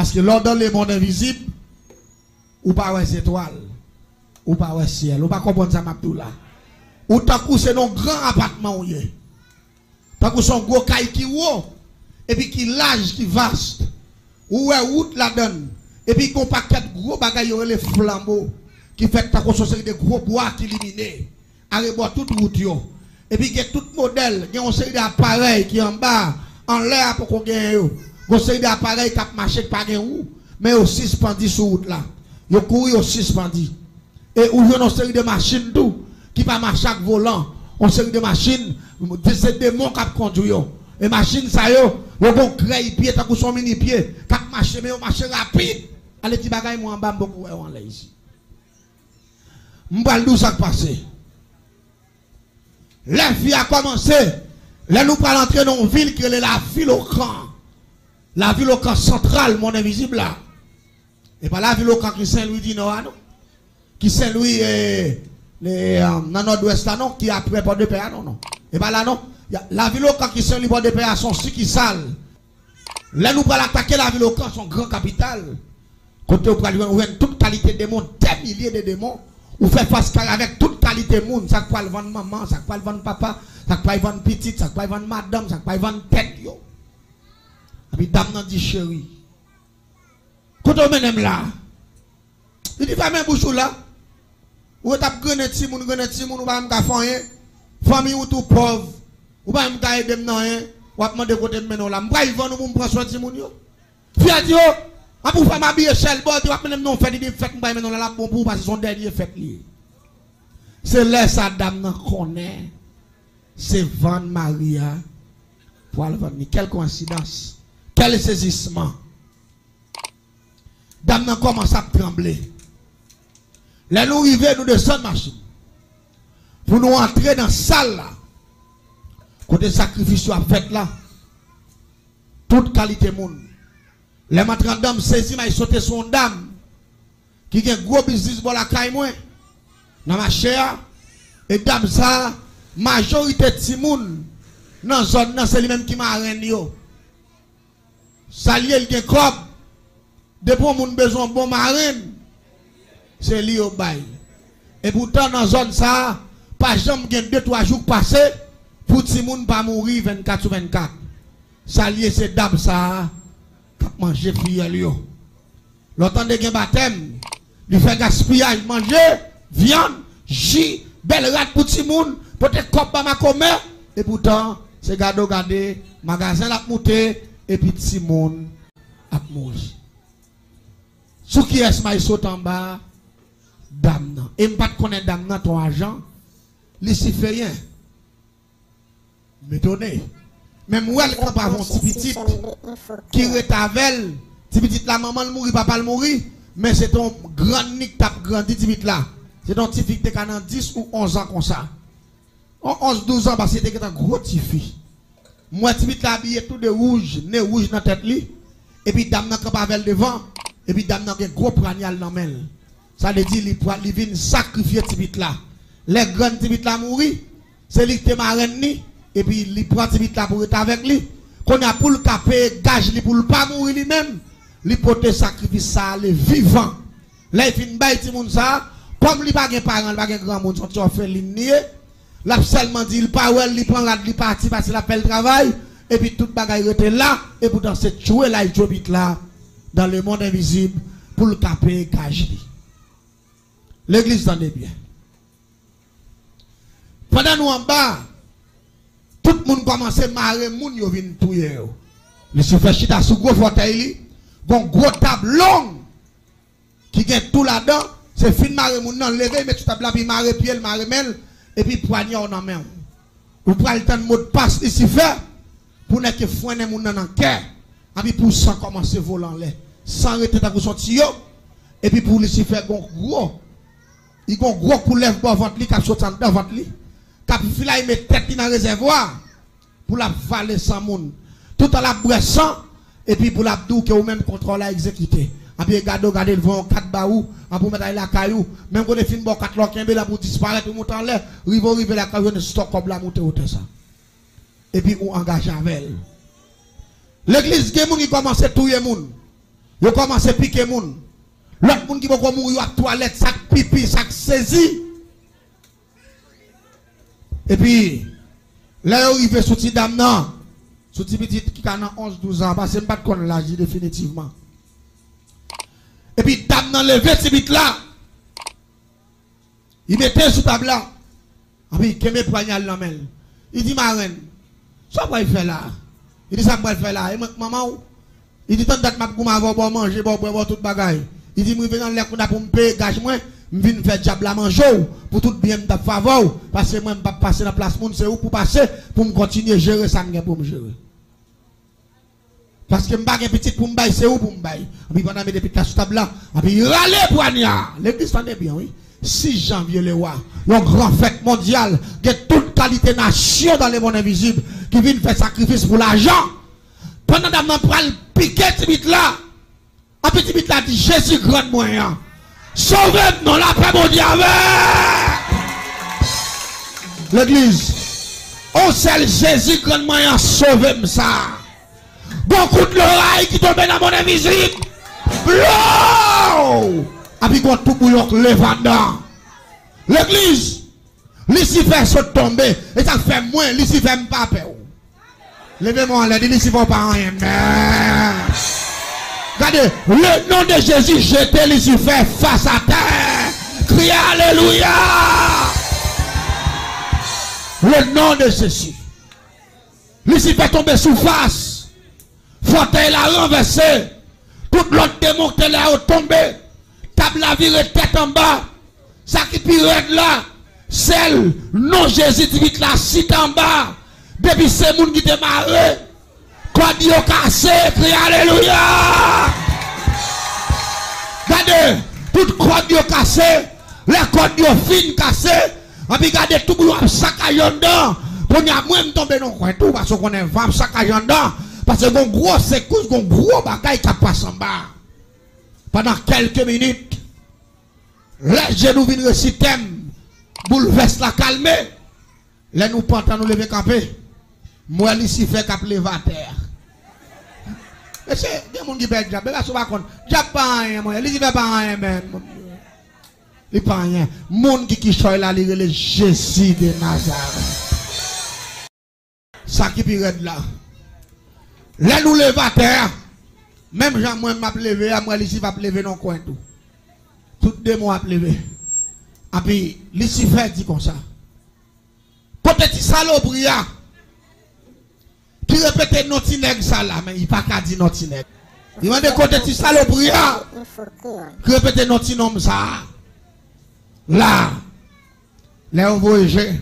Parce que là, dans le monde invisible, ou pas les étoiles, ou pas le ciel, ou pas comprendre ça, là. Ou tant que c'est un grand appartement, ou tant que c'est un gros caille qui haut, et puis qui large, qui vaste, ou route la donne, et puis qu'on paquet de gros bagages, les flambeaux, qui fait tant que c'est des gros bois qui éliminent, à toute route, et puis il y a tout modèle, il y a un série d'appareils qui en bas, en l'air pour qu'on gagne. Il y a un série d'appareils qui marché par où, mais aussi suspendu sur route là. Il y a couru aussi suspendu. Et où il y a une série de machines tout, qui pas marcher avec volant. Une série de machines, c'est des démons qui conduisent. Et machines, ça y est, il y a un créé pied, tant que son mini pied, qui marche, mais marche rapide. Allez, petit bagage, moi en bas, beaucoup, on l'a ici. M'bal d'où ça passé. La vie a commencé. Là, nous parlons entrer dans une ville qui est la ville au camp. La ville au camp central, mon invisible là. Et pas la ville au camp qui Saint-Louis du Nord, non? Qui Saint-Louis dans nord-ouest là, non? Qui après Port-de-Paix, non? Et pas là, non? La ville au camp qui Saint-Louis Port-de-Paix sont si qui sale. Là, nous parlons attaquer la ville au camp, son grand capital. Côté où nous avons toute qualité de démons, des milliers de démons. Ou fait face avec toute qualité de monde. Ça peut le vendre maman, ça peut le vendre papa, ça peut le vendre petite, ça peut le vendre madame, ça peut le vendre tête. Et puis dame nan dit chérie. Quand on mène là, il dit pas même bouchou là. Ou t'as gagné ti moun, ou pas m'ka faire famille ou tout pauvre. Ou pas m'ka aider nan rien. Ou pas demander côté menon là. M'pa y vendre ou m'prend soin ti moun yo. Fia di yo, a pour faire m'habiller chez le bord, tu vas même non faire des fêtes m'pa menon là bon pour parce que son dernier fête li. C'est là sa dame nan connaît. C'est vendre Maria pour aller vendre. Quelle coïncidence. Quel saisissement. Dame nan commence à trembler. Là nous arrivons, nous descendons machine. Pour nous entrer dans la salle là. Côté sacrifice à fait là. Toute qualité monde. Les matrons dame saisi mais sauter son dame. Qui a un gros business pour la caille moi. Dans ma chère. Et dame ça, majorité de Timoun. Dans la zone, c'est lui-même qui m'a rendu. Ça lié le corps. Depuis qu'on a besoin de bon marin, c'est lui au bail. Et pourtant, dans la zone, ça, pas jamais 2-3 jours passés pour Timoun pas mourir 24 sur 24. Ça lié, c'est dame ça, qui manger fille. L'autant de baptême, il fait gaspillage, manger, viande, jus, belle rate pour Timoun, peut-être cop ma commerce. Et pourtant, c'est gardé, magasin la monté, et puis Timoun a mourir. Ce qui est ma saute en bas, dame nan. Et m'pas connaître dame nan ton argent, les si fait rien. M'étonné. Même moi, quand pas un petit petit qui retavel, petit petit la maman le mourir, papa le mourir, mais c'est ton grand nick tap grandi petit petit là. C'est ton petit fille qui a 10 ou 11 ans comme ça. 11-12 ans parce que c'était un gros petit fille. Moi petit petit là habillé tout de rouge, nez rouge dans tête li, et puis dame nan camp avec devant. Et puis dame nan gen gros pranal nan men. Ça veut dire li vinn sacrifier tibit là. Les grands tibit là mourir, c'est lui qui te marraine ni et puis li prend tibit là pour être avec lui. Qu'on a pour le caper gage li pour le pas mourir lui-même, li porter sacrifice ça le vivant. Là il fin bay ti moun ça, comme li pas gen parent, pas gen grand monde son fait li nier. L'a seulement dit il pas well, li prend li parti parce qu'il a fait le travail et puis toute bagaille était là et pourtant c'est jouer là il jobit là. Dans le monde invisible pour le taper Kajli. L'église t'en est bien. Pendant nous en bas, tout le monde commence à marrer, moun yo vin touye yo. Le se fait chita sous gros fauteuil, gon gros table long qui gagne tout là-dedans, c'est fin marrer moun nan lever mais tout table là puis marrer pied, marrer mel et puis poignard en main. Ou pral le temps de mot de passe ici fait pour ne que foiner moun nan en cœur. Et puis pour ça commencer volant là. Sans arrêter ta sorti yo. Et puis pour lui faire gros. Il gon gros coulève pour ventre li cap sorti dans ventre li. Cap fila il met tête dans réservoir pour la valer sans monde. Tout à la bressan et puis pour la dou que ou même contrôle à exécuter. Et puis regarder le vent 4 baou, en pour mettre la caillou, même quand on fin bon 4 loquin là pour disparaître ou monter en l'air, rive la caillou ne stock comme la monter autour ça. Et puis on engage avec elle. L'église qui commence à tuer moun. Yo commencé à piquer moun. L'autre moun qui va mourir à la toilette, sac pipi, sac saisi. Et puis, là, il arrive sous petit dame, non. Sous petit petit qui a 11-12 ans, parce que je ne sais pas de l'âge définitivement. Et puis, dame, non, levé petit vite là. Il mettait sous table là. Et puis, il met poignal dans la main. Il dit, ma reine, ça va faire là. Il dit, ça va faire là. Et maman, il dit, tant que je vais manger, je vais tout bagaille. Il dit, je vais dans l'air pour me payer, gage moi. Je viens faire diable à manger pour tout bien me faveur. Parce que moi, je ne vais pas passer dans la place, c'est où pour passer, pour me continuer à gérer ça, pour me gérer. Parce que je ne vais pas petit pour me bailler, c'est où pour me bailler. Et puis, pendant que je suis sur table là, et puis, il râle poignard. L'église s'en est bien, oui. 6 janvier, le roi, une grande fête mondiale, il y a toute qualité nation dans les mondes invisibles qui viennent faire sacrifice pour l'argent. Pendant que je prends le piquet, petit bit là, un petit bit là dit Jésus grand moyen. Sauvez-nous dans la paix mondiale. L'église, on seul Jésus grand moyen, sauvez-moi ça. Beaucoup de l'oreille qui tombe dans mon invisible. Blow! Et puis, quand tout le monde lève. L'église, Lucifer se tombe, et ça fait moins, Lucifer n'a pas peur. Levez-moi, Lucifer pas rien. Regardez, le nom de Jésus jeté Lucifer face à terre. Criez Alléluia. Le nom de Jésus. Lucifer tombé sous face. Fauteuil l'a renversé. Tout l'autre démon qui l'a tombé. Table la virée tête en bas. Ça qui pirate là. Celle, non Jésus dit la cite en bas. Depuis ces moun qui te marre. Quand Dieu cassé, crie Alléluia. Regardez, tout quand Dieu cassé, les cordes Dieu fin cassé. Et puis regardez tout le monde saccagé dedans. Pour nous, moi, je tombe dans le coin tout parce qu'on est vraiment saccagé dedans. Parce que mon gros secousse, mon gros bagaille qui passe en bas. Pendant quelques minutes, les genoux viennent réciter, bouleverse la calmer. Là, nous pentons nous lever camper. Moi, ici, fait qu'à lever à terre. Mais c'est des gens qui perdent diable. Là, ça va compte. Diable pas rien, moi. Il ne fait pas rien, même. Il ne fait pas rien. Monde qui choisit là, il est Jésus de Nazareth. Ça qui pire là. Là, nous levons à terre. Même Jean, moi, m'a levé, moi, ici, va lever dans le coin tout. Tout deux mois à lever. Et puis, Lucifer dit comme ça. Peut-être saloperie qui répète notre nègre ça là, mais il pas qu'à dire notre nègre. Il m'a dit peut-être saloperie qui répète notre nom ça. Là, les voyageurs,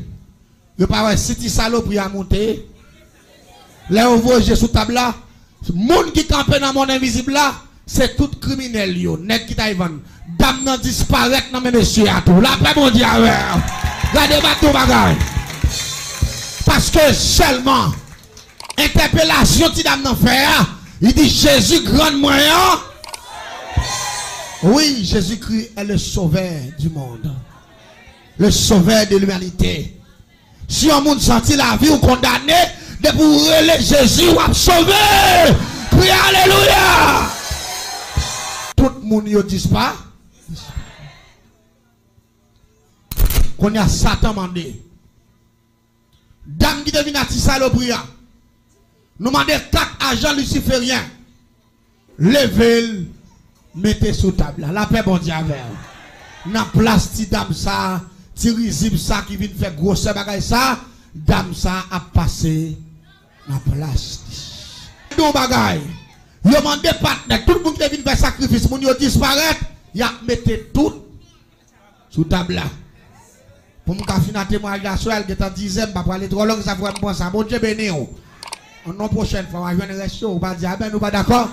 il pas ouais si tu saloperie à monter. Les voyageurs sous table là, monde qui campe dans mon invisible là, c'est tout criminel yo, nèg qui taïvan. Dame nan disparaître dans mes messieurs à tout. La paix mondiale. Regardez pas tout bagage. Parce que seulement interpellation ti dame nan faire, il dit Jésus grand moyen. Oui, Jésus-Christ est le sauveur du monde. Le sauveur de l'humanité. Si on monde senti la vie ou condamné, de pour relais Jésus ou a sauvé. Crie alléluia. Tout le monde ne dit pas. Qu'on y a Satan mandé. Dame qui devine à saloperie. Nous demandons 4 agents lucifériens. Levez, mettez sous table. La paix bon Dieu avec. Dans place ti dame ça, ti risible ça qui vient faire grosse bagaille ça, dame ça a passé dans place. Donc bagaille. Yo mandé partenaire, tout le monde qui vient faire sacrifice, moun yo disparaître, y a mettez tout sous table là. Pour me faire un témoignage à soi, elle est en 10e, pas pour aller trop long, ça va me penser ça. Bon Dieu béni. En une prochaine fois, on va jouer un ratio, on va dire, ben nous pas d'accord.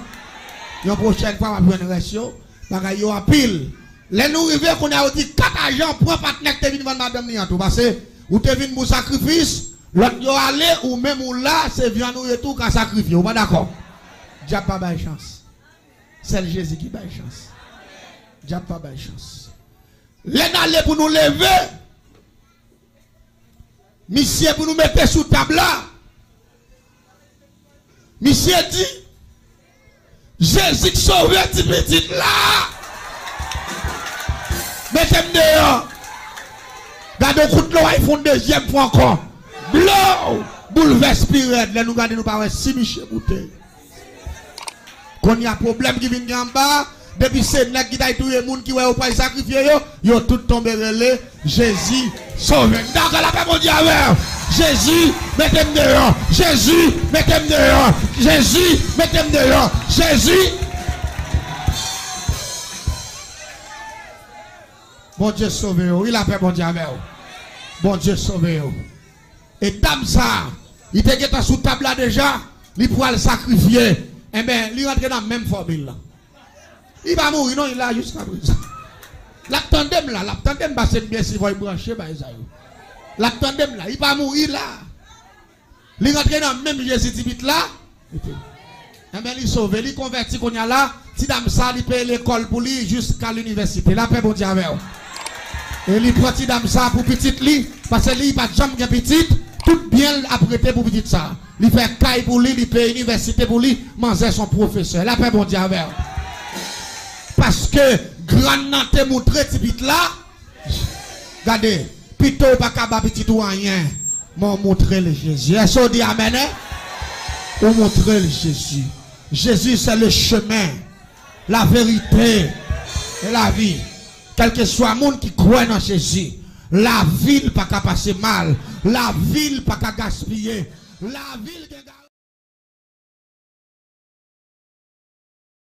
Une prochaine fois, on va jouer un ratio, on va jouer un pile. Les nous arrivons qu'on a dit 4 agents pour un partenaire qui est venu vendre madame Niantou. Parce que, ou tu es venu pour sacrifice, l'autre yo allé, ou même ou là, c'est vient nous retour qu'à sacrifier. On va d'accord. Diable pas de chance. C'est Jésus qui a chance. Diable pas de chance. Les allés pour nous lever. Monsieur pour nous mettre sous table là. Monsieur dit, Jésus qui sauve petit petit là. Mettez-moi dehors. Gardez le coup de l'eau, ils font deuxième fois encore. Blow! Bouleverse spirit. Là, nous gardons nous pas si Michel bouteille. Quand il y a un problème qui vient en bas, depuis c'est nèg qui t'a tout le monde qui va au pas sacrifier yo tout tombé relais. Jésus sauve. D'accord, la paix mon Dieu avec. Jésus, mettez-moi dehors. Jésus, mettez-moi dehors. Jésus, mettez-moi dehors. Jésus. Bon Dieu sauve. Il a fait bon Dieu avec. Bon Dieu sauve. Et dame ça, il était sous table là déjà, il pourra le sacrifier. Eh bien, il rentre dans la même formule là. Il va mourir, non, il a jusqu'à présent. L'attendem là, l'attendem va se bien si vous brancher, l'attendem là, il va mourir là. Il rentre dans le même Jésus là. Eh bien, il sauve, il convertit qu'on y a là. Si dame ça, il paye l'école pour lui jusqu'à l'université. La paix, bon Dieu avec. Et il prend dame ça pour petite lit, parce que lui, il n'a pas de jambe petite. Tout bien apprêté pour petit ça. Il fait caille pour lui, il paye université pour lui, manger son professeur. La paix, bon Dieu avec. Parce que grand nante montré petit là. Regardez, plutôt pas qu'à petit ou rien. M'ont montré le Jésus. Est-ce qu'on dit amen? Ou montrer le Jésus. Jésus c'est le chemin, la vérité et la vie. Quel que soit le monde qui croit dans Jésus, la ville pas qu'à passer mal, la ville pas qu'à gaspiller, la ville